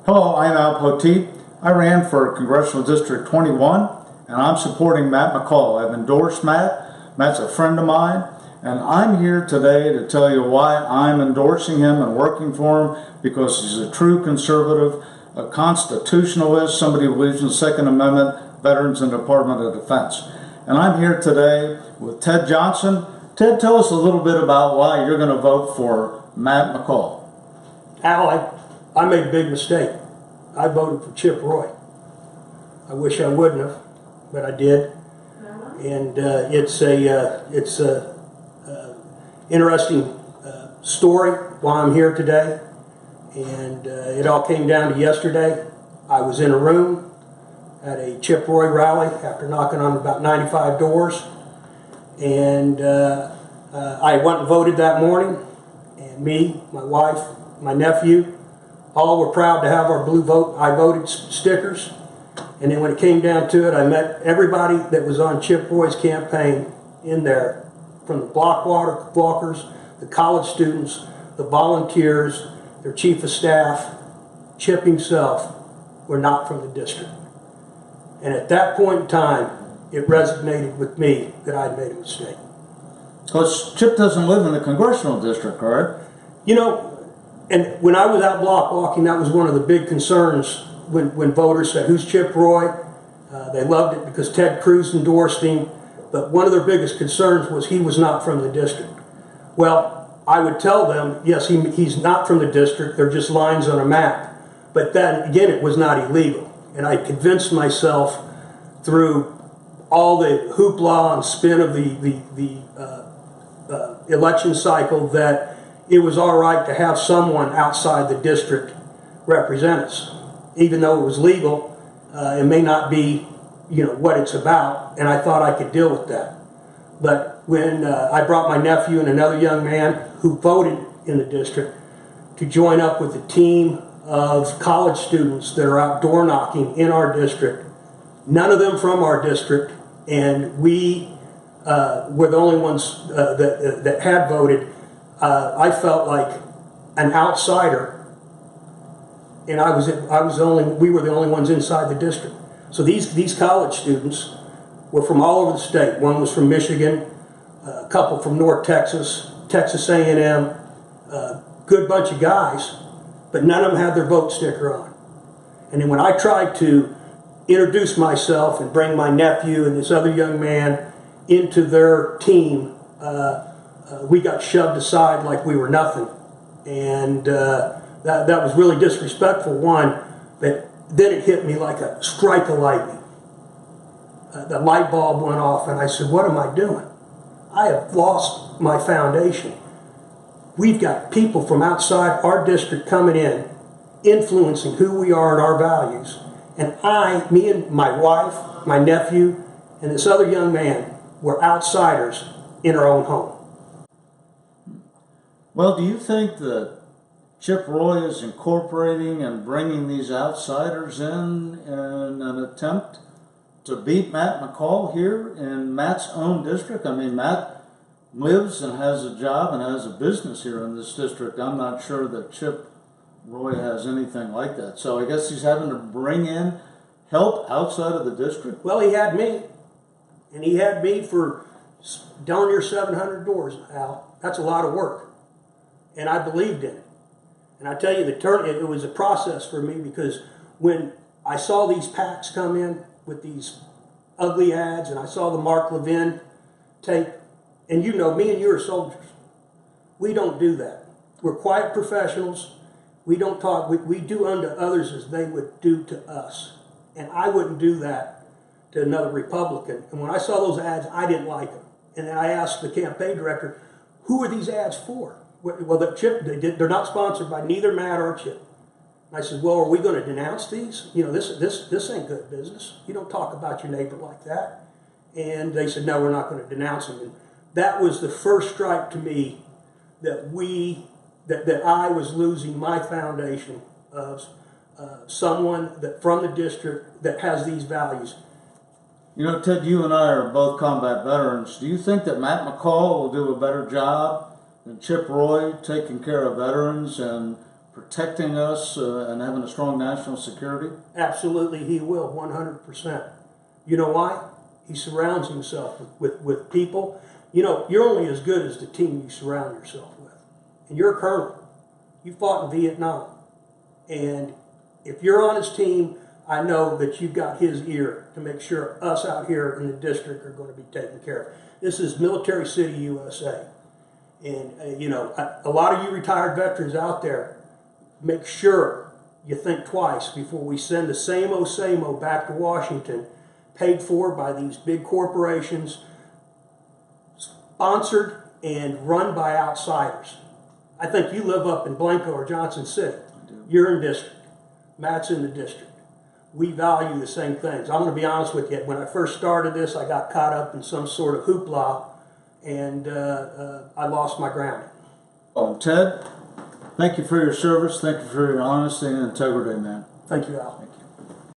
Hello, I'm Poteet. I ran for Congressional District 21, and I'm supporting Matt McCall. I've endorsed Matt. Matt's a friend of mine, and I'm here today to tell you why I'm endorsing him and working for him, because he's a true conservative, a constitutionalist, somebody who believes in the Second Amendment, veterans, and Department of Defense. And I'm here today with Ted Johnson. Ted, tell us a little bit about why you're going to vote for Matt McCall. Al, I made a big mistake. I voted for Chip Roy. I wish I wouldn't have, but I did. And it's a interesting story why I'm here today. And it all came down to yesterday. I was in a room at a Chip Roy rally after knocking on about 95 doors. And I went and voted that morning. And me, my wife, my nephew, all were proud to have our blue vote, I voted stickers. And then when it came down to it, I met everybody that was on Chip Roy's campaign in there, from the block walkers, the college students, the volunteers, their chief of staff. Chip himself were not from the district. And at that point in time, it resonated with me that I'd made a mistake. Because Chip doesn't live in the congressional district, right? You know, and when I was out block walking, that was one of the big concerns when voters said, "Who's Chip Roy?" They loved it because Ted Cruz endorsed him, but one of their biggest concerns was he was not from the district. Well, I would tell them, yes, he's not from the district, they're just lines on a map. But then, again, it was not illegal. And I convinced myself through all the hoopla and spin of the election cycle that it was all right to have someone outside the district represent us. Even though it was legal, it may not be, what it's about, and I thought I could deal with that. But when I brought my nephew and another young man who voted in the district to join up with a team of college students that are out door knocking in our district, none of them from our district, and we were the only ones that had voted, I felt like an outsider. And we were the only ones inside the district. So these college students were from all over the state. One was from Michigan, a couple from North Texas, Texas A&M, good bunch of guys, but none of them had their vote sticker on. And then when I tried to introduce myself and bring my nephew and this other young man into their team, we got shoved aside like we were nothing. And that was really disrespectful, one, but then it hit me like a strike of lightning. The light bulb went off, and I said, what am I doing? I have lost my foundation. We've got people from outside our district coming in, influencing who we are and our values. And me and my wife, my nephew, and this other young man were outsiders in our own home. Well, do you think that Chip Roy is incorporating and bringing these outsiders in an attempt to beat Matt McCall here in Matt's own district? I mean, Matt lives and has a job and has a business here in this district. I'm not sure that Chip Roy has anything like that. So I guess he's having to bring in help outside of the district. Well, he had me. And he had me for darn near 700 doors, Al. That's a lot of work. And I believed in it. And I tell you, it was a process for me, because when I saw these PACs come in with these ugly ads, and I saw the Mark Levin tape, and me and you are soldiers. We don't do that. We're quiet professionals. We don't talk. We do unto others as they would do to us. And I wouldn't do that to another Republican. And when I saw those ads, I didn't like them. And then I asked the campaign director, who are these ads for? Well, Chip, they're not sponsored by neither Matt or Chip. And I said, well, are we going to denounce these? This ain't good business. You don't talk about your neighbor like that. And they said, no, we're not going to denounce them. And that was the first strike to me that I was losing my foundation of someone that from the district that has these values. Ted, you and I are both combat veterans. Do you think that Matt McCall will do a better job than Chip Roy taking care of veterans and protecting us and having a strong national security? Absolutely, he will, 100%. You know why? He surrounds himself with people. You know, you're only as good as the team you surround yourself with. And you're a colonel. You fought in Vietnam. And if you're on his team, I know that you've got his ear to make sure us out here in the district are going to be taken care of. This is Military City, USA. And, you know, a lot of you retired veterans out there, make sure you think twice before we send the same-o back to Washington, paid for by these big corporations, sponsored and run by outsiders. I think you live up in Blanco or Johnson City. You're in district. Matt's in the district. We value the same things. I'm going to be honest with you. When I first started this, I got caught up in some sort of hoopla, and I lost my grounding. Ted, thank you for your service. Thank you for your honesty and integrity, man. Thank you, Al. Thank you.